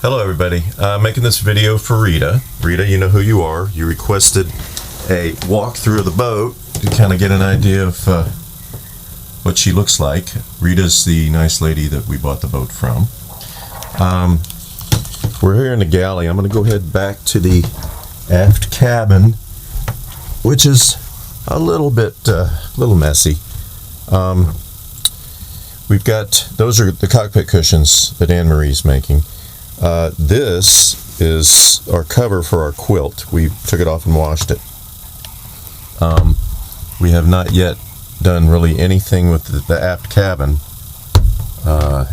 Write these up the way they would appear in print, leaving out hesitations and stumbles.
Hello everybody, making this video for Rita. Rita, you know who you are. You requested a walkthrough of the boat to kind of get an idea of what she looks like. Rita's the nice lady that we bought the boat from. We're here in the galley. I'm going to go ahead back to the aft cabin, which is a little messy. We've got, those are the cockpit cushions that Anne Marie's making. This is our cover for our quilt. We took it off and washed it. We have not yet done really anything with the aft cabin.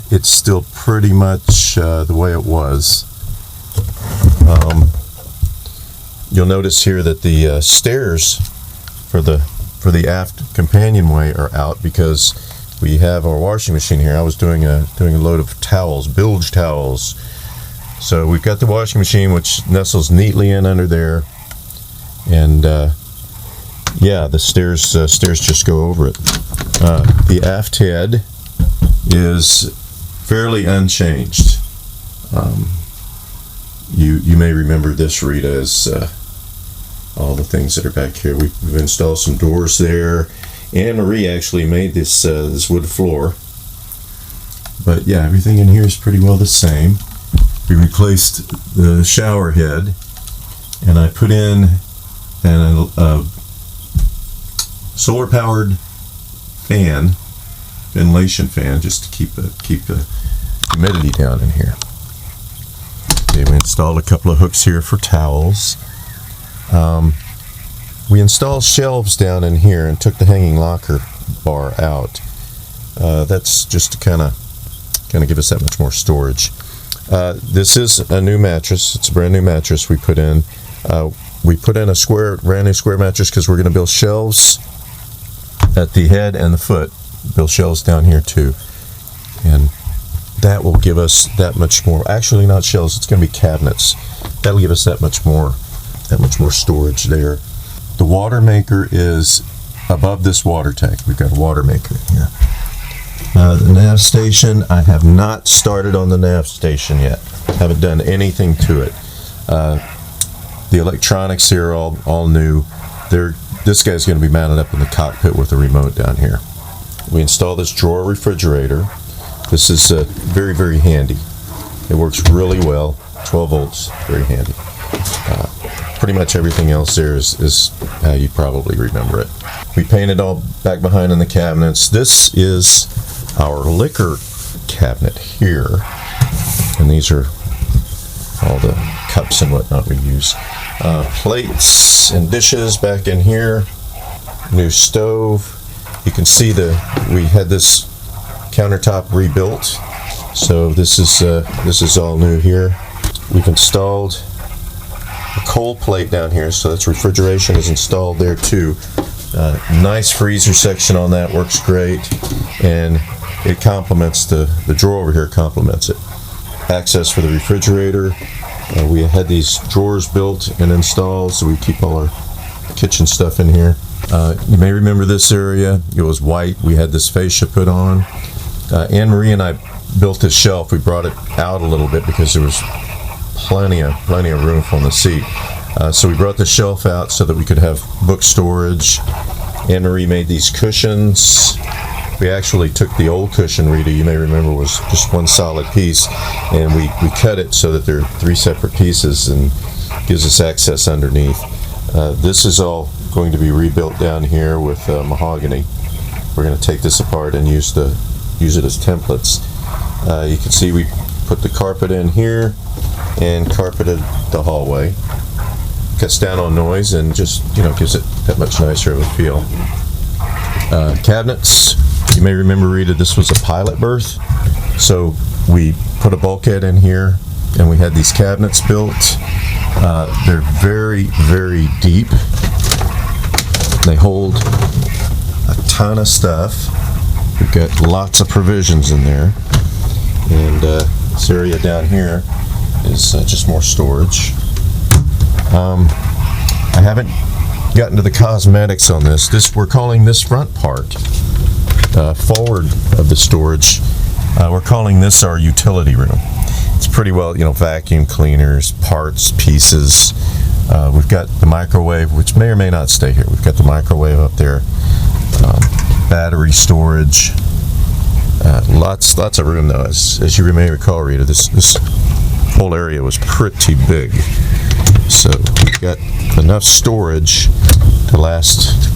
It's still pretty much the way it was. You'll notice here that the stairs for the aft companionway are out because we have our washing machine here. I was doing a load of towels, bilge towels. So we've got the washing machine, which nestles neatly in under there, and yeah, the stairs just go over it. The aft head is fairly unchanged. You may remember this, Rita, as all the things that are back here. We've installed some doors there. Anne Marie actually made this wood floor, but yeah, everything in here is pretty well the same. We replaced the shower head, and I put in a solar-powered fan, ventilation fan, just to keep the humidity down in here. Okay, we installed a couple of hooks here for towels. We installed shelves down in here and took the hanging locker bar out. That's just to kind of give us that much more storage. This is a new mattress. It's a brand new mattress we put in. We put in a brand new square mattress because we're going to build shelves at the head and the foot. Build shelves down here too, and that will give us that much more. Actually, not shelves. It's going to be cabinets. That'll give us that much more storage there. The water maker is above this water tank. We've got a water maker in here. The nav station, I have not started on the nav station yet. Haven't done anything to it. The electronics here are all new. This guy's going to be mounted up in the cockpit with a remote down here. We installed this drawer refrigerator. This is very, very handy. It works really well. 12 volts, very handy. Pretty much everything else there is how you probably remember it. We painted all back behind in the cabinets. This is our liquor cabinet here, and these are all the cups and whatnot we use. Plates and dishes back in here. New stove. You can see we had this countertop rebuilt, so this is all new here. We've installed a cold plate down here, so that's refrigeration is installed there too. Nice freezer section on that, works great, and it complements the drawer over here, complements it. Access for the refrigerator. We had these drawers built and installed, so we keep all our kitchen stuff in here. You may remember this area. It was white. We had this fascia put on. Anne Marie and I built this shelf. We brought it out a little bit because there was plenty of room on the seat. So we brought the shelf out so that we could have book storage. Anne Marie made these cushions. We actually took the old cushion, Rita, you may remember, was just one solid piece, and we cut it so that they're 3 separate pieces and gives us access underneath. This is all going to be rebuilt down here with mahogany. We're going to take this apart and use it as templates. You can see we put the carpet in here and carpeted the hallway. Cuts down on noise and just gives it that much nicer of a feel. Cabinets. You may remember, Rita, this was a pilot berth, so we put a bulkhead in here and we had these cabinets built. They're very, very deep. They hold a ton of stuff. We've got lots of provisions in there, and this area down here is just more storage. I haven't gotten to the cosmetics on this. We're calling this front part, forward of the storage, we're calling this our utility room. It's pretty well, vacuum cleaners, parts, pieces. We've got the microwave, which may or may not stay here. We've got the microwave up there, battery storage, lots of room though. As you may recall, Rita, this whole area was pretty big, so we've got enough storage to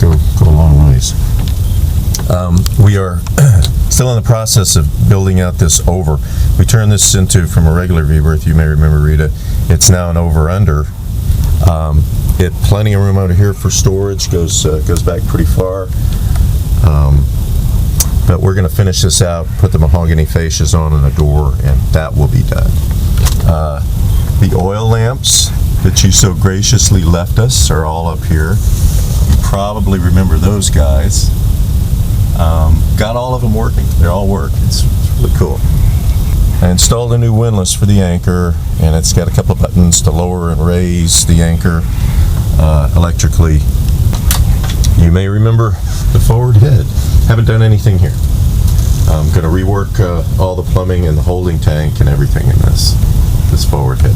go a long ways. We are still in the process of building out this over. We turned this from a regular V-berth, you may remember, Rita. It's now an over-under. It plenty of room out here for storage, goes back pretty far. But we're going to finish this out, put the mahogany fascias on and a door, and that will be done. The oil lamps that you so graciously left us are all up here. You probably remember those guys. Got all of them working. They all work. It's really cool. I installed a new windlass for the anchor, and it's got a couple of buttons to lower and raise the anchor electrically. You may remember the forward head. Haven't done anything here. I'm going to rework all the plumbing and the holding tank and everything in this forward head.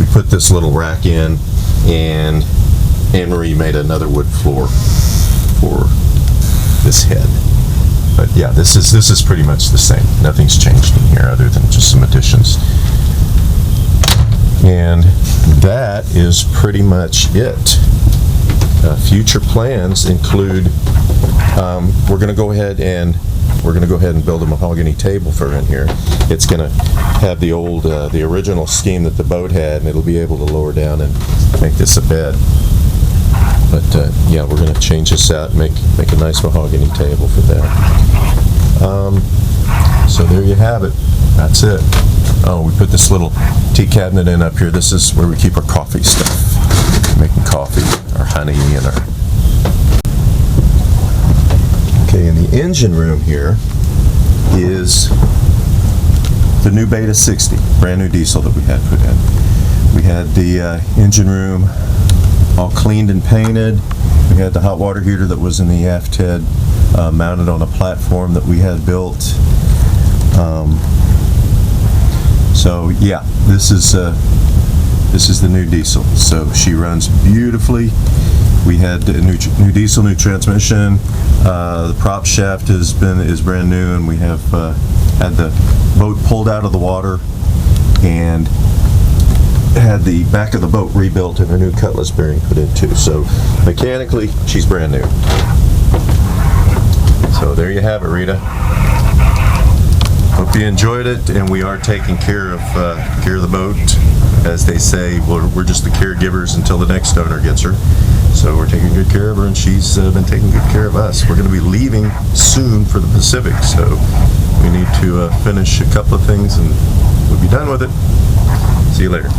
We put this little rack in, and Anne-Marie made another wood floor for this head. But yeah, this is pretty much the same. Nothing's changed in here other than just some additions. And that is pretty much it. Future plans include we're going to go ahead and build a mahogany table for in here. It's going to have the original scheme that the boat had, and it'll be able to lower down and make this a bed. But yeah, we're going to change this out and make a nice mahogany table for that. So there you have it. That's it. Oh, we put this little tea cabinet in up here. This is where we keep our coffee stuff. Making coffee, our honey, and our... Okay, in the engine room here is the new Beta 60, brand new diesel that we had put in. We had the engine room all cleaned and painted. We had the hot water heater that was in the aft head mounted on a platform that we had built. So yeah, this is the new diesel. So she runs beautifully. We had a new diesel, new transmission. The prop shaft is brand new, and we have had the boat pulled out of the water and had the back of the boat rebuilt and a new cutlass bearing put in too. So mechanically, she's brand new. So there you have it, Rita. Hope you enjoyed it, and we are taking care of the boat. As they say, we're just the caregivers until the next owner gets her. So we're taking good care of her, and she's been taking good care of us. We're going to be leaving soon for the Pacific, so we need to finish a couple of things, and we'll be done with it. See you later.